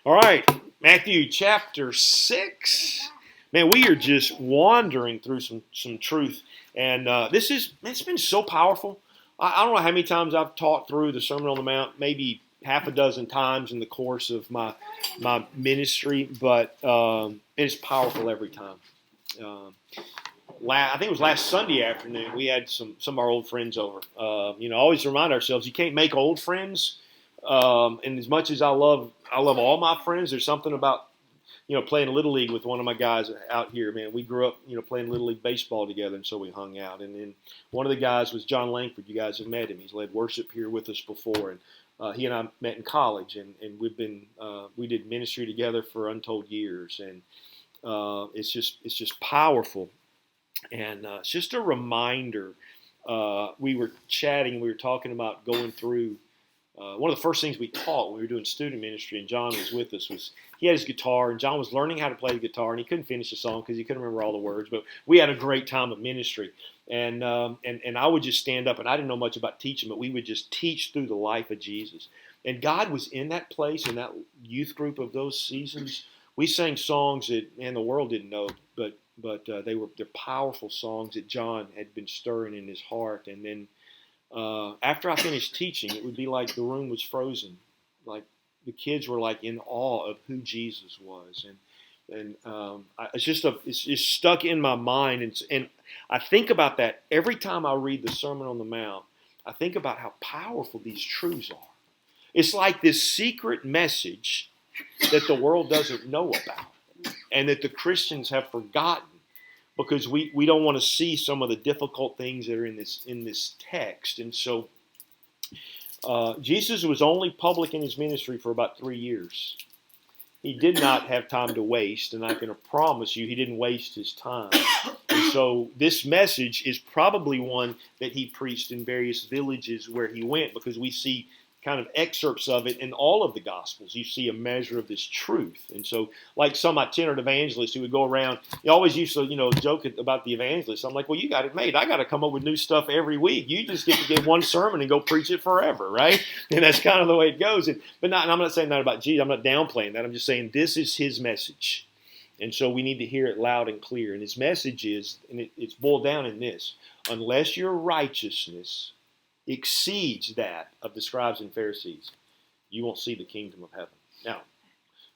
All right, Matthew chapter 6. Man, we are just wandering through some truth. And it's been so powerful. I don't know how many times I've taught through the Sermon on the Mount, maybe half a dozen times in the course of my ministry, but it's powerful every time. I think it was last Sunday afternoon, we had some of our old friends over. Always remind ourselves you can't make old friends. And as much as I love all my friends, there's something about playing Little League with one of my guys out here. Man, we grew up playing Little League baseball together, and so we hung out. And then one of the guys was John Langford. You guys have met him. He's led worship here with us before, and he and I met in college, and we did ministry together for untold years, and it's just powerful. And it's just a reminder. We were chatting. We were talking about going through. One of the first things we taught when we were doing student ministry, and John was with us, was he had his guitar, and John was learning how to play the guitar, and he couldn't finish the song because he couldn't remember all the words. But we had a great time of ministry, and I would just stand up, and I didn't know much about teaching, but we would just teach through the life of Jesus. And God was in that place, in that youth group of those seasons. We sang songs that, the world didn't know, but they're powerful songs that John had been stirring in his heart. And then after I finished teaching, it would be like the room was frozen, like the kids were like in awe of who Jesus was, and it's just stuck in my mind, and I think about that every time I read the Sermon on the Mount. I think about how powerful these truths are. It's like this secret message that the world doesn't know about, and that the Christians have forgotten. Because we don't want to see some of the difficult things that are in this text. And so Jesus was only public in his ministry for about 3 years. He did not have time to waste, and I can promise you he didn't waste his time. And so this message is probably one that he preached in various villages where he went, because we see kind of excerpts of it in all of the Gospels. You see a measure of this truth. And so, like some itinerant evangelists who would go around, they always used to, joke about the evangelists. I'm like, well, you got it made. I got to come up with new stuff every week. You just get to get one sermon and go preach it forever, right? And that's kind of the way it goes. And I'm not saying that about Jesus. I'm not downplaying that. I'm just saying this is his message. And so we need to hear it loud and clear. And his message is, and it's boiled down in this: unless your righteousness exceeds that of the scribes and Pharisees, you won't see the kingdom of heaven. Now,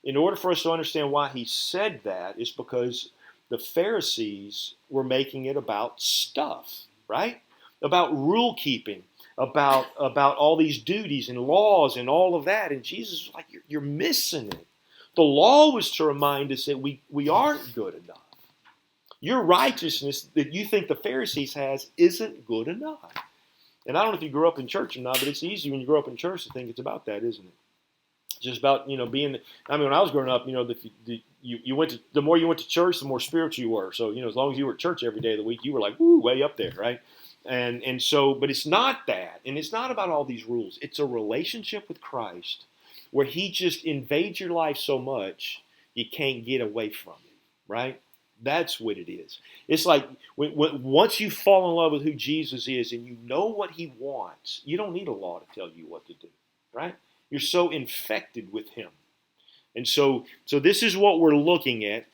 in order for us to understand why he said that, it's because the Pharisees were making it about stuff, right? About rule keeping, about all these duties and laws and all of that. And Jesus was like, you're missing it. The law was to remind us that we aren't good enough. Your righteousness that you think the Pharisees has isn't good enough. And I don't know if you grew up in church or not, but it's easy when you grow up in church to think it's about that, isn't it? It's just about, being, when I was growing up, the more you went to church, the more spiritual you were. So, as long as you were at church every day of the week, you were like, woo, way up there, right? And so, but it's not that. And it's not about all these rules. It's a relationship with Christ where he just invades your life so much, you can't get away from it, right? That's what it is. It's like once you fall in love with who Jesus is and you know what he wants, you don't need a law to tell you what to do, right? You're so infected with him. And so this is what we're looking at.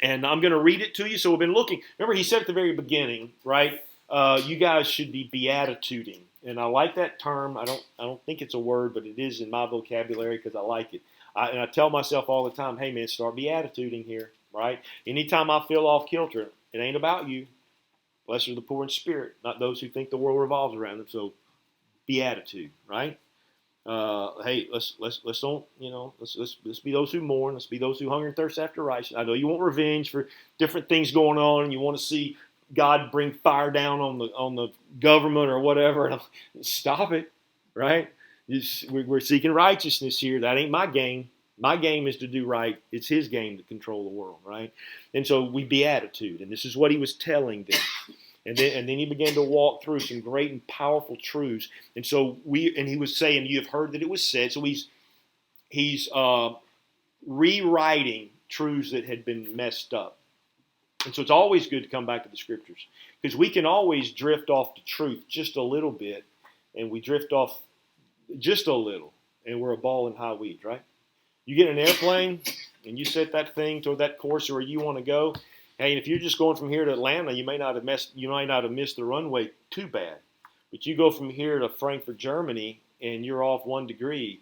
And I'm going to read it to you. So we've been looking. Remember, he said at the very beginning, right? You guys should be beatituding. And I like that term. I don't think it's a word, but it is in my vocabulary because I like it. And I tell myself all the time, hey, man, start beatituding here. Right? Anytime I feel off kilter, it ain't about you. Blessed are the poor in spirit, not those who think the world revolves around them. So, beatitude, right? Hey, let's don't, let's be those who mourn. Let's be those who hunger and thirst after righteousness. I know you want revenge for different things going on, and you want to see God bring fire down on the government or whatever. And stop it, right? We're seeking righteousness here. That ain't my game. My game is to do right. It's his game to control the world, right? And so we beatitude, and this is what he was telling them. And then he began to walk through some great and powerful truths. And so he was saying, you have heard that it was said. So he's rewriting truths that had been messed up. And so it's always good to come back to the scriptures, because we can always drift off the truth just a little bit, and we drift off just a little, and we're a ball in high weeds, right? You get in an airplane and you set that thing toward that course where you want to go. Hey, if you're just going from here to Atlanta, you might not have missed the runway too bad. But you go from here to Frankfurt, Germany, and you're off 1 degree,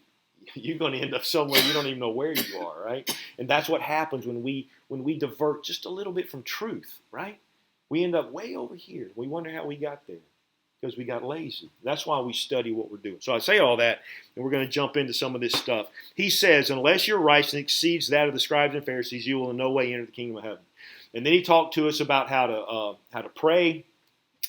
you're going to end up somewhere you don't even know where you are, right? And that's what happens when we divert just a little bit from truth, right? We end up way over here. We wonder how we got there because we got lazy. That's why we study what we're doing. So I say all that, and we're going to jump into some of this stuff. He says, unless your righteousness exceeds that of the scribes and Pharisees, you will in no way enter the kingdom of heaven. And then he talked to us about how to pray.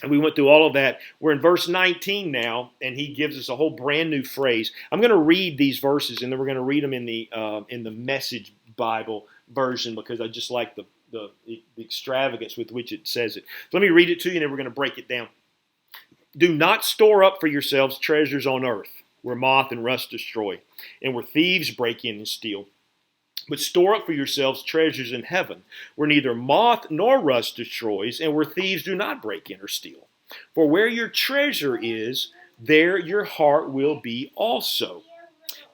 And we went through all of that. We're in verse 19 now, and he gives us a whole brand new phrase. I'm going to read these verses, and then we're going to read them in the Message Bible version because I just like the extravagance with which it says it. So let me read it to you, and then we're going to break it down. Do not store up for yourselves treasures on earth, where moth and rust destroy, and where thieves break in and steal. But store up for yourselves treasures in heaven, where neither moth nor rust destroys, and where thieves do not break in or steal. For where your treasure is, there your heart will be also.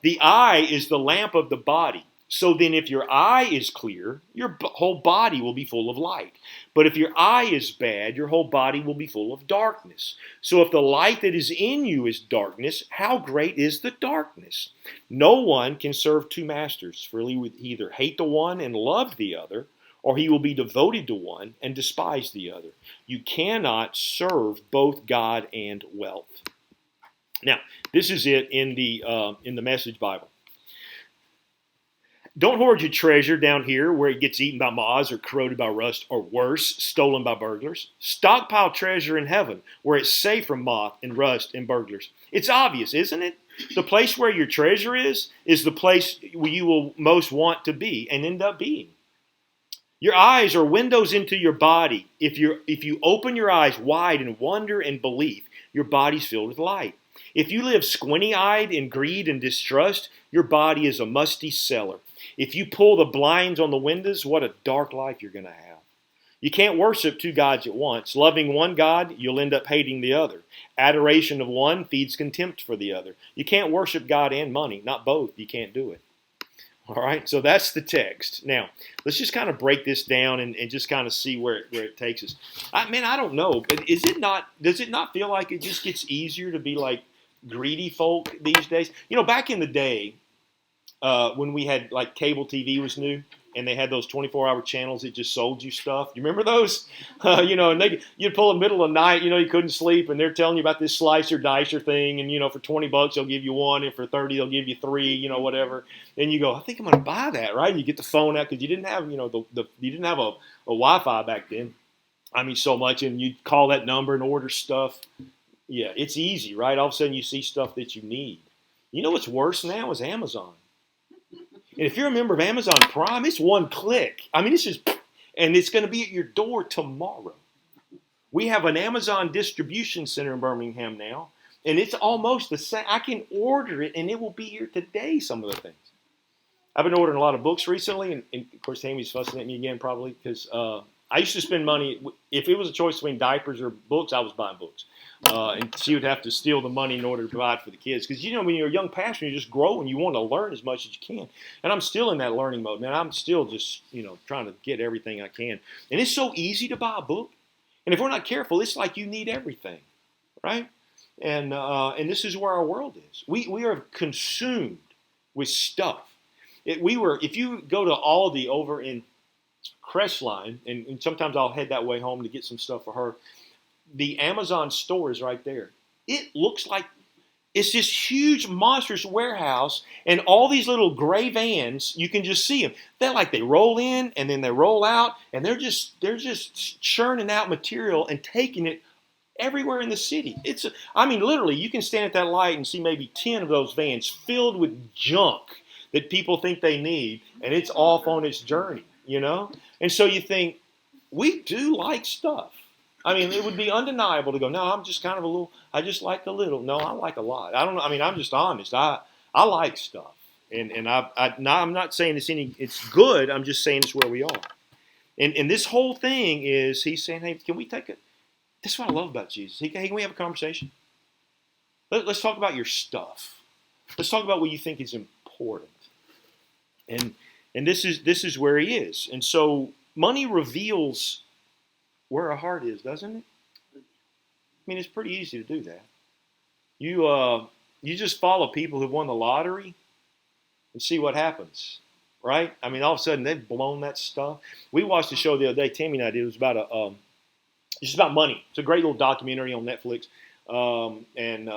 The eye is the lamp of the body. So then if your eye is clear, your whole body will be full of light. But if your eye is bad, your whole body will be full of darkness. So if the light that is in you is darkness, how great is the darkness? No one can serve two masters, for he would either hate the one and love the other, or he will be devoted to one and despise the other. You cannot serve both God and wealth. Now, this is it in the Message Bible. Don't hoard your treasure down here where it gets eaten by moths or corroded by rust or worse, stolen by burglars. Stockpile treasure in heaven where it's safe from moth and rust and burglars. It's obvious, isn't it? The place where your treasure is the place where you will most want to be and end up being. Your eyes are windows into your body. If you open your eyes wide in wonder and belief, your body's filled with light. If you live squinty-eyed in greed and distrust, your body is a musty cellar. If you pull the blinds on the windows, what a dark life you're going to have. You can't worship two gods at once. Loving one God, you'll end up hating the other. Adoration of one feeds contempt for the other. You can't worship God and money, not both. You can't do it. All right, so that's the text. Now, let's just kind of break this down and just kind of see where it takes us. I don't know, but does it not feel like it just gets easier to be like greedy folk these days? You know, back in the day, when we had like cable TV was new and they had those 24-hour channels that just sold you stuff. You remember those? And you'd pull in the middle of the night, you couldn't sleep and they're telling you about this slicer dicer thing and for $20 they'll give you one and for $30 they'll give you three, whatever. And you go, I think I'm going to buy that, right? And you get the phone out because you didn't have, you didn't have a Wi-Fi back then. So much, and you call that number and order stuff. Yeah, it's easy, right? All of a sudden you see stuff that you need. You know what's worse now is Amazon. And if you're a member of Amazon Prime, it's one click. It's just, and it's going to be at your door tomorrow. We have an Amazon distribution center in Birmingham now, and it's almost the same. I can order it, and it will be here today, some of the things. I've been ordering a lot of books recently, and of course, Amy's fussing at me again probably because I used to spend money. If it was a choice between diapers or books, I was buying books. And she would have to steal the money in order to provide for the kids. Because, when you're a young pastor, you just grow and you want to learn as much as you can. And I'm still in that learning mode, man. I'm still just, trying to get everything I can. And it's so easy to buy a book. And if we're not careful, it's like you need everything, right? And this is where our world is. We are consumed with stuff. If you go to Aldi over in Crestline, and sometimes I'll head that way home to get some stuff for her, the Amazon store is right there. It looks like it's this huge monstrous warehouse and all these little gray vans, you can just see them. They roll in and then they roll out and they're just churning out material and taking it everywhere in the city. Literally you can stand at that light and see maybe 10 of those vans filled with junk that people think they need, and it's off on its journey, And so you think, we do like stuff. It would be undeniable to go, no, I'm just kind of I just like a little. No, I like a lot. I don't know. I'm just honest. I like stuff. And I'm not saying it's good. I'm just saying it's where we are. And this whole thing is, he's saying, hey, can we take it? This is what I love about Jesus. Hey, can we have a conversation? Let's talk about your stuff. Let's talk about what you think is important. And this is where he is. And so money reveals where our heart is, doesn't it? I mean, it's pretty easy to do that. You just follow people who won the lottery and see what happens, right? I mean, all of a sudden they've blown that stuff. We watched a show the other day. Tammy and I did. It was about it's just about money. It's a great little documentary on Netflix. And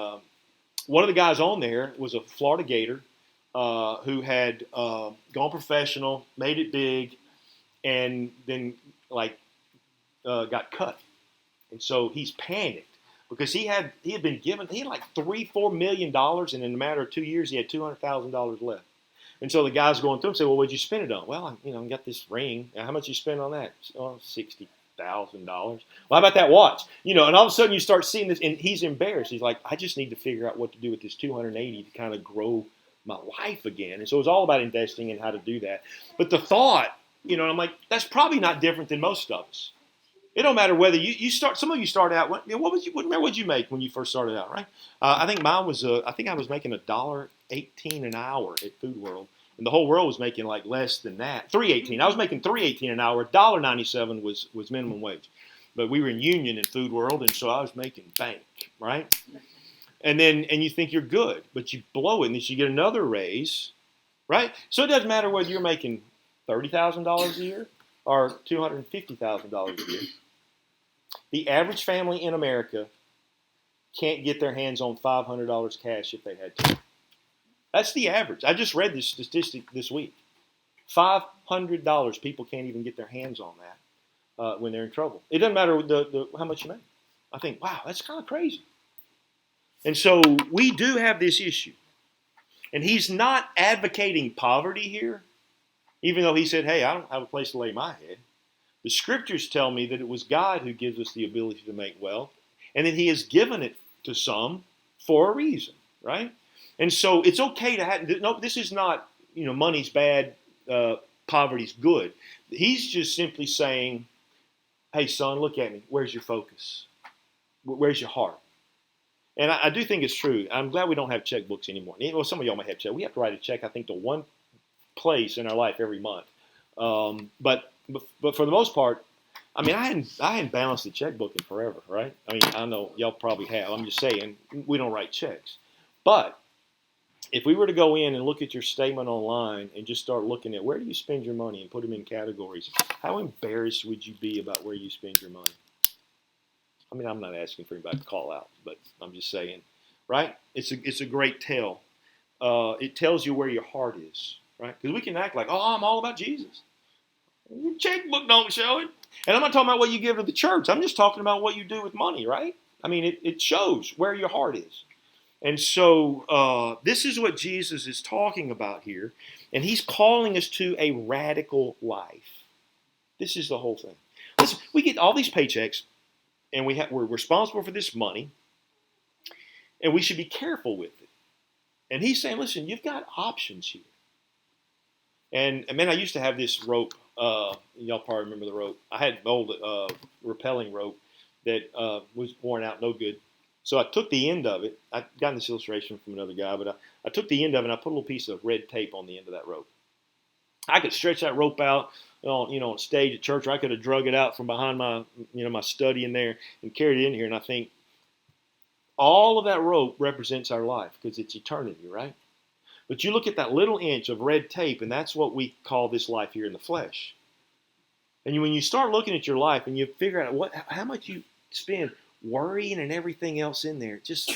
one of the guys on there was a Florida Gator who had gone professional, made it big, and then got cut. And so he's panicked because he had like $3-4 million, and in a matter of 2 years he had $200,000 left. And so the guy's going through and say, "Well, what'd you spend it on?" "Well, I got this ring." "How much you spend on that?" "Oh, $60,000. "Well, how about that watch?" And all of a sudden you start seeing this, and he's embarrassed. He's like, "I just need to figure out what to do with this 280 to kind of grow my life again." And so it's all about investing and how to do that. But the thought, I'm like, that's probably not different than most of us. It don't matter whether you start. Some of you start out. What would you make when you first started out, right? I think mine was. I think I was making $1.18 an hour at Food World, and the whole world was making like less than that. $3.18. I was making $3.18 an hour. $1.97 was minimum wage, but we were in union in Food World, and so I was making bank, right? And you think you're good, but you blow it, and then you get another raise, right? So it doesn't matter whether you're making $30,000 a year or $250,000 a year. The average family in America can't get their hands on $500 cash if they had to. That's the average. I just read this statistic this week. $500, people can't even get their hands on that when they're in trouble. It doesn't matter how much you make. I think, wow, that's kind of crazy. And so we do have this issue. And he's not advocating poverty here, even though he said, "Hey, I don't have a place to lay my head." The scriptures tell me that it was God who gives us the ability to make wealth, and that he has given it to some for a reason, right? And so it's okay to have, no, this is not, money's bad, poverty's good. He's just simply saying, "Hey, son, look at me. Where's your focus? Where's your heart?" And I do think it's true. I'm glad we don't have checkbooks anymore. Well, some of y'all might have check. We have to write a check, I think, to one place in our life every month. But for the most part, I mean, I hadn't balanced the checkbook in forever, right? I mean, I know y'all probably have. I'm just saying, we don't write checks. But if we were to go in and look at your statement online and just start looking at where do you spend your money and put them in categories, how embarrassed would you be about where you spend your money? I mean, I'm not asking for anybody to call out, but I'm just saying, right? It's a great tell. It tells you where your heart is, right? Because we can act like, "Oh, I'm all about Jesus." Your checkbook don't show it. And I'm not talking about what you give to the church. I'm just talking about what you do with money, right? I mean, it shows where your heart is. And so this is what Jesus is talking about here. And he's calling us to a radical life. This is the whole thing. Listen, we get all these paychecks, and we're responsible for this money, and we should be careful with it. And he's saying, listen, you've got options here. And man, I used to have this rope. Y'all probably remember the rope. I had an old rappelling rope that was worn out, no good. So I took the end of it. I got this illustration from another guy, but I took the end of it and I put a little piece of red tape on the end of that rope. I could stretch that rope out on stage at church, or I could have drug it out from behind my my study in there and carried it in here. And I think all of that rope represents our life because it's eternity, right? But you look at that little inch of red tape, and that's what we call this life here in the flesh. And when you start looking at your life and you figure out how much you spend worrying and everything else in there, just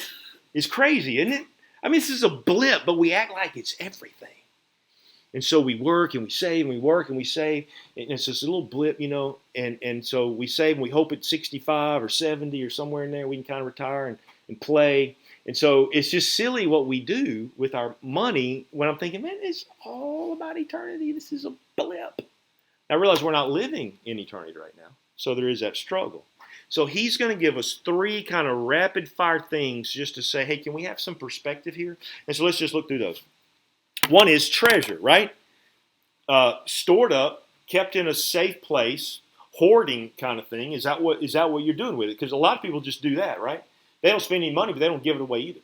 is crazy, isn't it? I mean, this is a blip, but we act like it's everything. And so we work and we save and we work and we save, and it's just a little blip, and so we save and we hope at 65 or 70 or somewhere in there we can kind of retire and play. And so it's just silly what we do with our money when I'm thinking, man, it's all about eternity. This is a blip. I realize we're not living in eternity right now, so there is that struggle. So he's going to give us 3 kind of rapid fire things just to say, hey, can we have some perspective here? And so let's just look through those. One is treasure, right? Stored up, kept in a safe place, hoarding kind of thing. Is that what you're doing with it? Because a lot of people just do that, right? They don't spend any money, but they don't give it away either.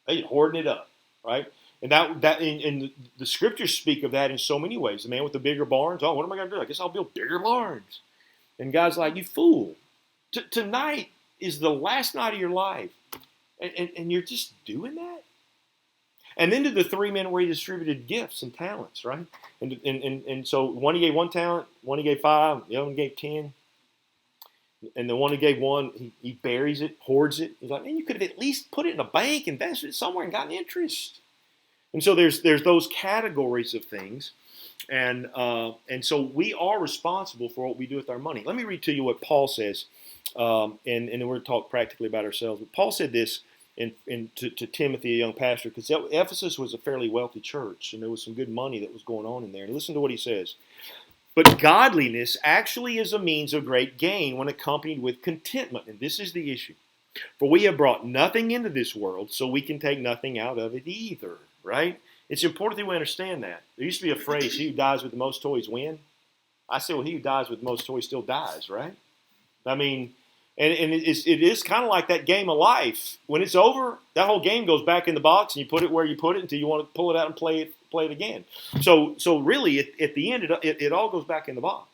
They're hoarding it up, right? And and the scriptures speak of that in so many ways. The man with the bigger barns, oh, what am I going to do? I guess I'll build bigger barns. And God's like, you fool. Tonight is the last night of your life. And you're just doing that? And then to the three men where he distributed gifts and talents, right? And so one he gave one talent, one he gave 5, the other one gave 10. And the one who gave 1, he buries it, hoards it. He's like, man, you could have at least put it in a bank, invested it somewhere, and gotten interest. And so there's those categories of things. And so we are responsible for what we do with our money. Let me read to you what Paul says, and then we're going to talk practically about ourselves. But Paul said this to Timothy, a young pastor, because Ephesus was a fairly wealthy church, and there was some good money that was going on in there. And listen to what he says. But godliness actually is a means of great gain when accompanied with contentment. And this is the issue. For we have brought nothing into this world, so we can take nothing out of it either. Right? It's important that we understand that. There used to be a phrase, he who dies with the most toys win. I say, well, he who dies with the most toys still dies, right? I mean, and it is kind of like that game of life. When it's over, that whole game goes back in the box, and you put it where you put it until you want to pull it out and play it again. So really, at the end, it all goes back in the box.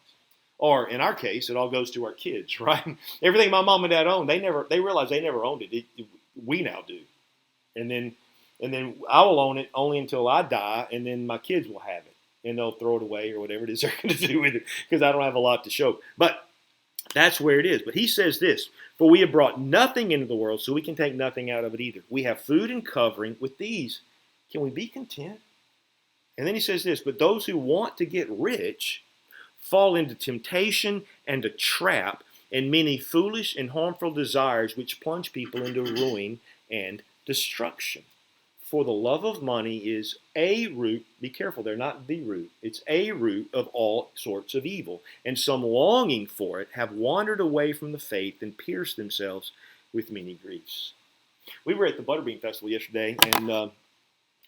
Or in our case, it all goes to our kids, right? Everything my mom and dad owned, they realized they never owned it. We now do. And then I will own it only until I die, and then my kids will have it. And they'll throw it away or whatever it is they're going to do with it, because I don't have a lot to show. But that's where it is. But he says this, for we have brought nothing into the world, so we can take nothing out of it either. We have food and covering. With these, can we be content? And then he says this, but those who want to get rich fall into temptation and a trap and many foolish and harmful desires which plunge people into ruin and destruction. For the love of money is a root, be careful, they're not the root, it's a root of all sorts of evil. And some longing for it have wandered away from the faith and pierced themselves with many griefs. We were at the Butterbean Festival yesterday, and I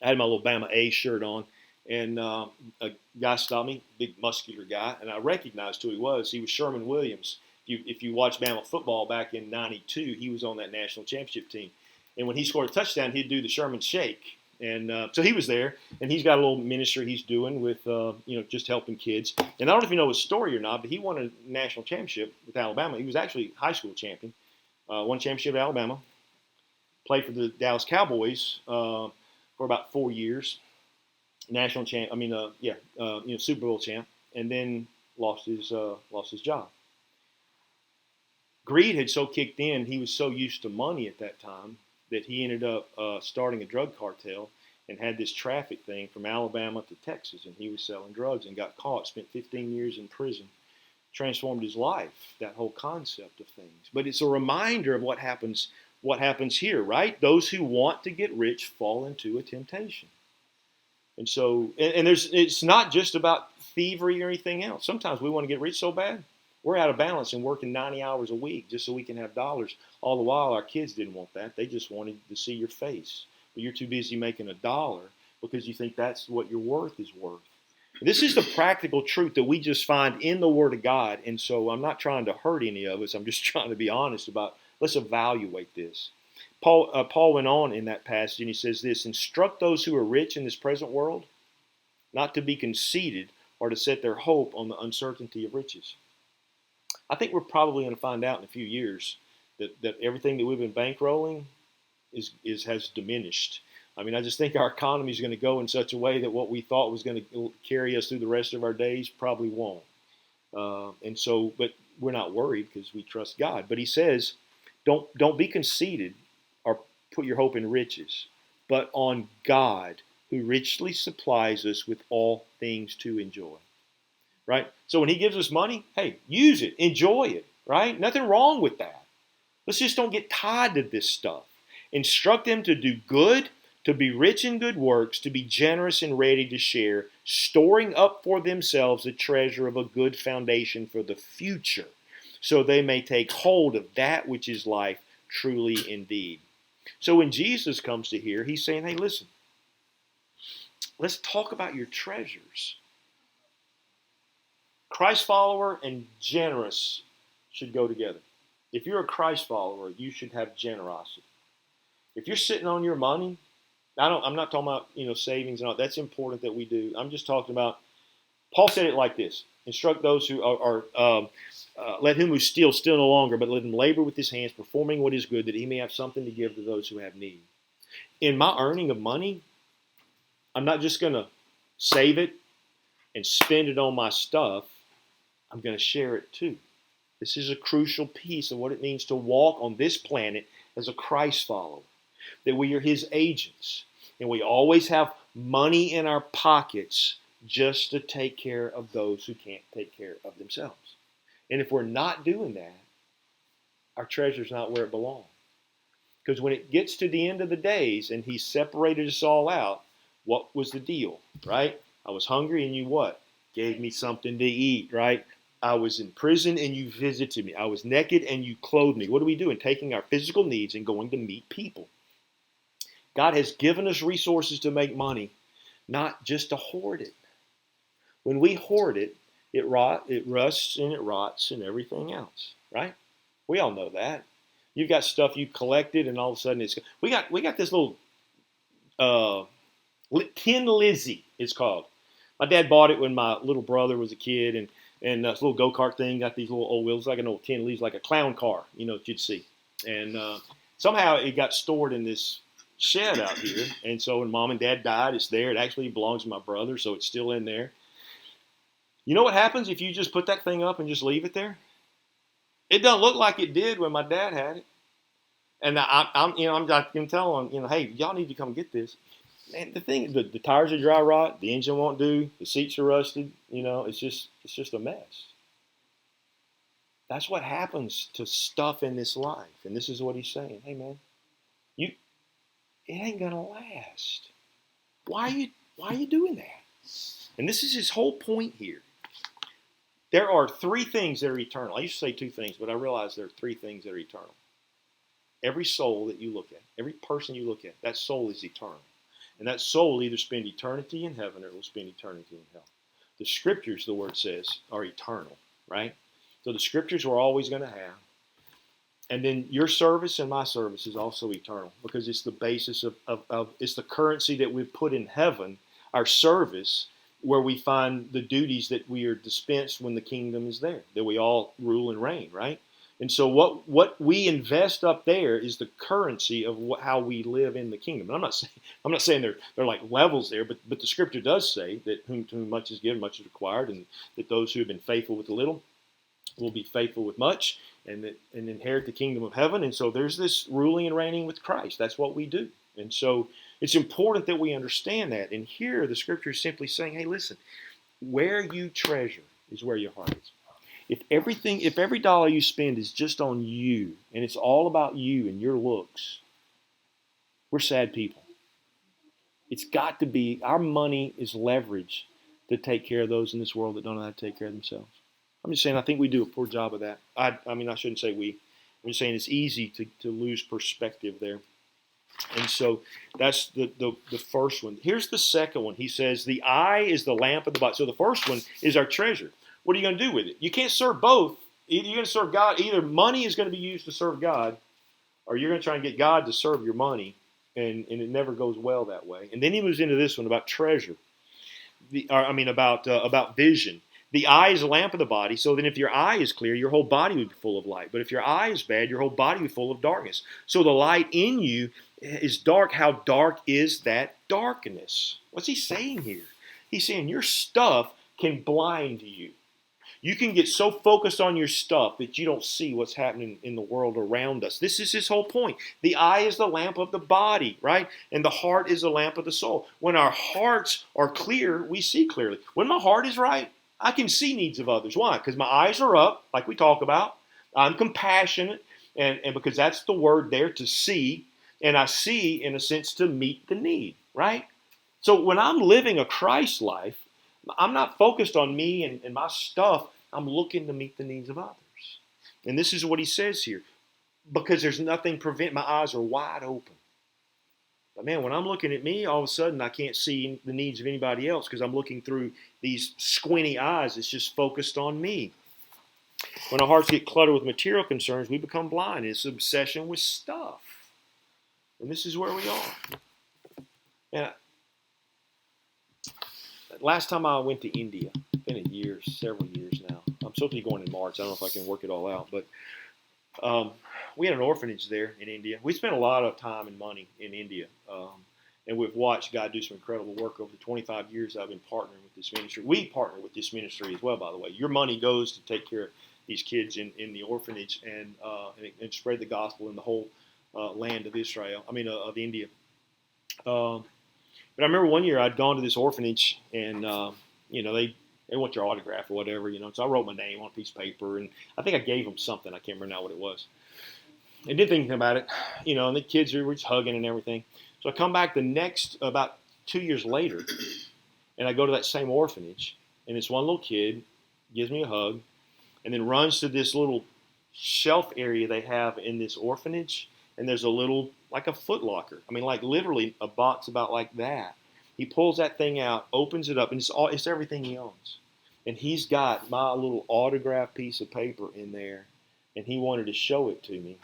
had my little Bama A shirt on, and a guy stopped me, big muscular guy, and I recognized who he was. He was Sherman Williams. If you watched Bama football back in '92, he was on that national championship team. And when he scored a touchdown, he'd do the Sherman shake. And so he was there, and he's got a little ministry he's doing with, just helping kids. And I don't know if you know his story or not, but he won a national championship with Alabama. He was actually high school champion, won a championship at Alabama, played for the Dallas Cowboys for about 4 years, national champ. Super Bowl champ, and then lost his job. Greed had so kicked in; he was so used to money at that time that he ended up starting a drug cartel and had this traffic thing from Alabama to Texas, and he was selling drugs and got caught, spent 15 years in prison, transformed his life, that whole concept of things. But it's a reminder of what happens here, right? Those who want to get rich fall into a temptation. And so, it's not just about thievery or anything else. Sometimes we want to get rich so bad, we're out of balance and working 90 hours a week just so we can have dollars. All the while, our kids didn't want that. They just wanted to see your face. But you're too busy making $1 because you think that's what your worth is worth. This is the practical truth that we just find in the Word of God. And so I'm not trying to hurt any of us. I'm just trying to be honest about, let's evaluate this. Paul went on in that passage, and he says this, instruct those who are rich in this present world not to be conceited or to set their hope on the uncertainty of riches. I think we're probably going to find out in a few years that everything that we've been bankrolling has diminished. I mean, I just think our economy is going to go in such a way that what we thought was going to carry us through the rest of our days probably won't. But we're not worried because we trust God. But he says, don't be conceited or put your hope in riches, but on God, who richly supplies us with all things to enjoy. Right? So when he gives us money, hey, use it, enjoy it, right? Nothing wrong with that. Let's just don't get tied to this stuff. Instruct them to do good, to be rich in good works, to be generous and ready to share, storing up for themselves a treasure of a good foundation for the future, so they may take hold of that which is life truly indeed. So when Jesus comes to here, he's saying, hey, listen, let's talk about your treasures. Christ follower and generous should go together. If you're a Christ follower, you should have generosity. If you're sitting on your money, I'm not talking about, savings and all. That's important that we do. I'm just talking about, Paul said it like this: instruct those who let him who steals steal no longer, but let him labor with his hands, performing what is good, that he may have something to give to those who have need. In my earning of money, I'm not just going to save it and spend it on my stuff. I'm going to share it too. This is a crucial piece of what it means to walk on this planet as a Christ follower, that we are his agents, and we always have money in our pockets just to take care of those who can't take care of themselves. And if we're not doing that, our treasure's not where it belongs. Because when it gets to the end of the days and he separated us all out, what was the deal, right? I was hungry and you what? Gave me something to eat, right? I was in prison and you visited me. I was naked and you clothed me. What are we doing? Taking our physical needs and going to meet people. God has given us resources to make money, not just to hoard it. When we hoard it, it rusts and it rots and everything else, right? We all know that. You've got stuff you collected, and all of a sudden we got this little Tin Lizzie. It's called. My dad bought it when my little brother was a kid, and this little go-kart thing got these little old wheels, like an old Tin Lizzie, like a clown car, that you'd see. And somehow it got stored in this shed out here, and so when Mom and Dad died, it's there. It actually belongs to my brother, so it's still in there. You know what happens if you just put that thing up and just leave it there? It doesn't look like it did when my dad had it. And I'm telling them, hey, y'all need to come get this. Man, the tires are dry rot, the engine won't do, the seats are rusted. It's just a mess. That's what happens to stuff in this life. And this is what he's saying. Hey, man, it ain't gonna last. Why are you doing that? And this is his whole point here. There are three things that are eternal. I used to say two things, but I realize there are three things that are eternal. Every soul that you look at, every person you look at, that soul is eternal. And that soul will either spend eternity in heaven or it will spend eternity in hell. The scriptures, the word says, are eternal, right? So the scriptures we're always going to have. And then your service and my service is also eternal, because it's the basis of it's the currency that we've put in heaven, our service, where we find the duties that we are dispensed when the kingdom is there, that we all rule and reign, right? And so what we invest up there is the currency of how we live in the kingdom. And I'm not saying they're like levels there, but the scripture does say that to whom much is given, much is required, and that those who have been faithful with the little will be faithful with much, and inherit the kingdom of heaven. And so there's this ruling and reigning with Christ. That's what we do. And so it's important that we understand that. And here the scripture is simply saying, hey, listen, where you treasure is where your heart is. If every dollar you spend is just on you, and it's all about you and your looks, we're sad people. It's got to be, our money is leverage to take care of those in this world that don't know how to take care of themselves. I'm just saying, I think we do a poor job of that. I shouldn't say we. I'm just saying it's easy to lose perspective there. And so that's the first one. Here's the second one. He says, the eye is the lamp of the body. So the first one is our treasure. What are you going to do with it? You can't serve both. Either you're going to serve God. Either money is going to be used to serve God, or you're going to try and get God to serve your money, and it never goes well that way. And then he moves into this one about treasure. About vision. The eye is a lamp of the body, so then if your eye is clear, your whole body will be full of light. But if your eye is bad, your whole body will be full of darkness. So the light in you is dark. How dark is that darkness? What's he saying here? He's saying your stuff can blind you. You can get so focused on your stuff that you don't see what's happening in the world around us. This is his whole point. The eye is the lamp of the body, right? And the heart is the lamp of the soul. When our hearts are clear, we see clearly. When my heart is right, I can see needs of others. Why? Because my eyes are up, like we talk about. I'm compassionate, and because that's the word there, to see. And I see, in a sense, to meet the need, right? So when I'm living a Christ life, I'm not focused on me and my stuff. I'm looking to meet the needs of others. And this is what he says here. Because there's nothing prevent, my eyes are wide open. But man, when I'm looking at me, all of a sudden I can't see the needs of anybody else because I'm looking through these squinty eyes. It's just focused on me. When our hearts get cluttered with material concerns, we become blind. It's obsession with stuff. And this is where we are. And last time I went to India, it's been a year, several years now. I'm supposed to be going in March. I don't know if I can work it all out, but we had an orphanage there in India. We spent a lot of time and money in India, and we've watched God do some incredible work over the 25 years I've been partnering with this ministry. We partner with this ministry as well, by the way. Your money goes to take care of these kids in the orphanage and spread the gospel in the whole land of Israel. I mean, of India. But I remember one year I'd gone to this orphanage, and they want your autograph or whatever, So I wrote my name on a piece of paper, and I think I gave them something. I can't remember now what it was. I didn't think about it, and the kids were just hugging and everything. So I come back about 2 years later, and I go to that same orphanage, and this one little kid gives me a hug, and then runs to this little shelf area they have in this orphanage, and there's a little, like a Foot Locker. I mean, like literally a box about like that. He pulls that thing out, opens it up, and it's everything he owns. And he's got my little autograph piece of paper in there, and he wanted to show it to me.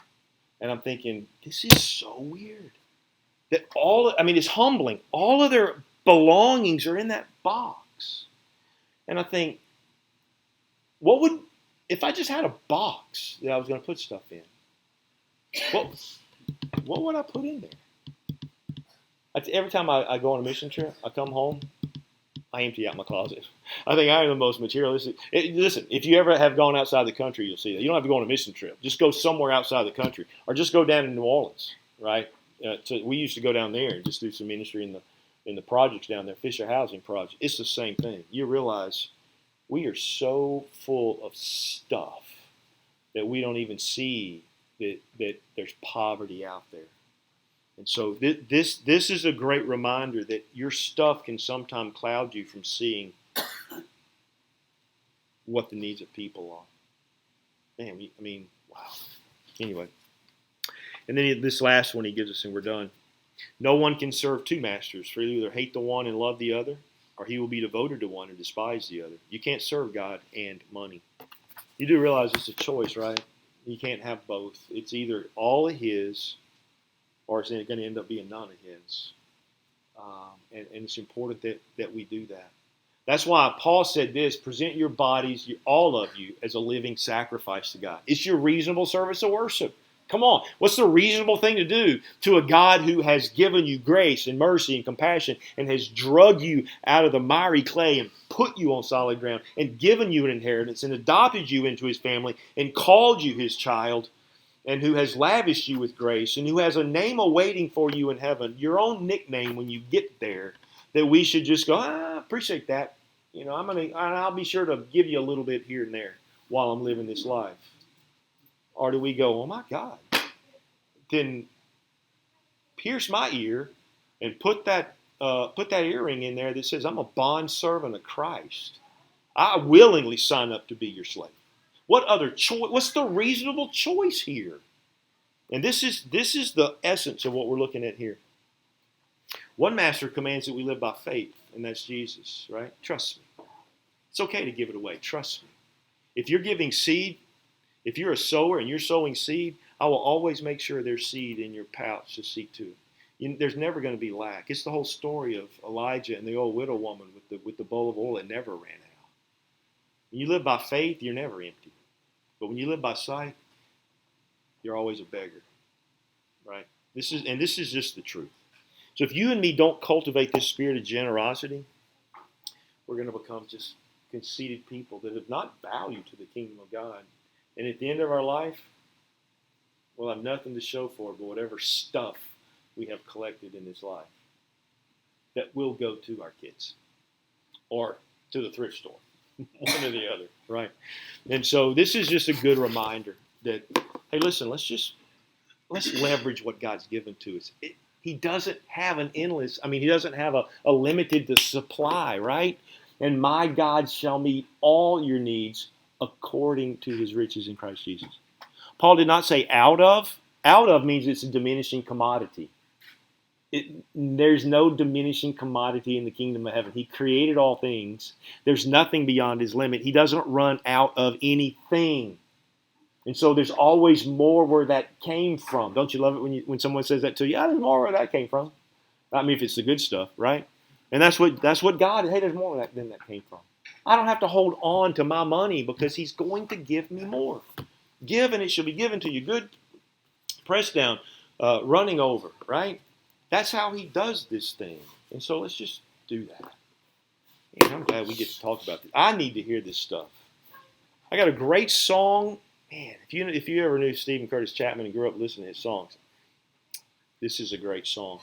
And I'm thinking, this is so weird. It's humbling. All of their belongings are in that box. And I think, if I just had a box that I was going to put stuff in, what would I put in there? Every time I go on a mission trip, I come home, I empty out my closet. I think I am the most materialistic. Listen, if you ever have gone outside the country, you'll see that. You don't have to go on a mission trip. Just go somewhere outside the country, or just go down to New Orleans, right? We used to go down there and just do some ministry in the projects down there, Fisher Housing Project. It's the same thing. You realize we are so full of stuff that we don't even see that there's poverty out there. And so this is a great reminder that your stuff can sometimes cloud you from seeing what the needs of people are. Man, wow. Anyway. And then this last one he gives us, and we're done. No one can serve two masters, for he'll either hate the one and love the other, or he will be devoted to one and despise the other. You can't serve God and money. You do realize it's a choice, right? You can't have both. It's either all of his, or it's going to end up being none of his. And it's important that we do that. That's why Paul said this: present your bodies, all of you, as a living sacrifice to God. It's your reasonable service of worship. Come on. What's the reasonable thing to do to a God who has given you grace and mercy and compassion and has drugged you out of the miry clay and put you on solid ground and given you an inheritance and adopted you into his family and called you his child, and who has lavished you with grace and who has a name awaiting for you in heaven, your own nickname when you get there, that we should just go, appreciate that. I'll be sure to give you a little bit here and there while I'm living this life. Or do we go, oh my God, then pierce my ear and put that earring in there that says I'm a bond servant of Christ. I willingly sign up to be your slave. What other choice? What's the reasonable choice here? And this is the essence of what we're looking at here. One master commands that we live by faith, and that's Jesus, right? Trust me. It's okay to give it away. Trust me. If you're giving seed, if you're a sower and you're sowing seed, I will always make sure there's seed in your pouch to see to it. There's never going to be lack. It's the whole story of Elijah and the old widow woman with the bowl of oil that never ran out. When you live by faith, you're never empty. But when you live by sight, you're always a beggar, right? This is just the truth. So if you and me don't cultivate this spirit of generosity, we're going to become just conceited people that have not valued to the kingdom of God. And at the end of our life, we'll have nothing to show for it but whatever stuff we have collected in this life that will go to our kids or to the thrift store, one or the other, right? And so this is just a good reminder that, hey, listen, let's leverage what God's given to us. He doesn't have he doesn't have a limited supply, right? And my God shall meet all your needs according to his riches in Christ Jesus. Paul did not say out of. Out of means it's a diminishing commodity. There's no diminishing commodity in the kingdom of heaven. He created all things. There's nothing beyond his limit. He doesn't run out of anything. And so there's always more where that came from. Don't you love it when someone says that to you? Yeah, there's more where that came from. I mean, if it's the good stuff, right? And that's what God. Hey, there's more than that came from. I don't have to hold on to my money because He's going to give me more. Give and it shall be given to you. Good, pressed down, running over. Right? That's how He does this thing. And so let's just do that. Man, I'm glad we get to talk about this. I need to hear this stuff. I got a great song. Man, if you ever knew Stephen Curtis Chapman and grew up listening to his songs, this is a great song.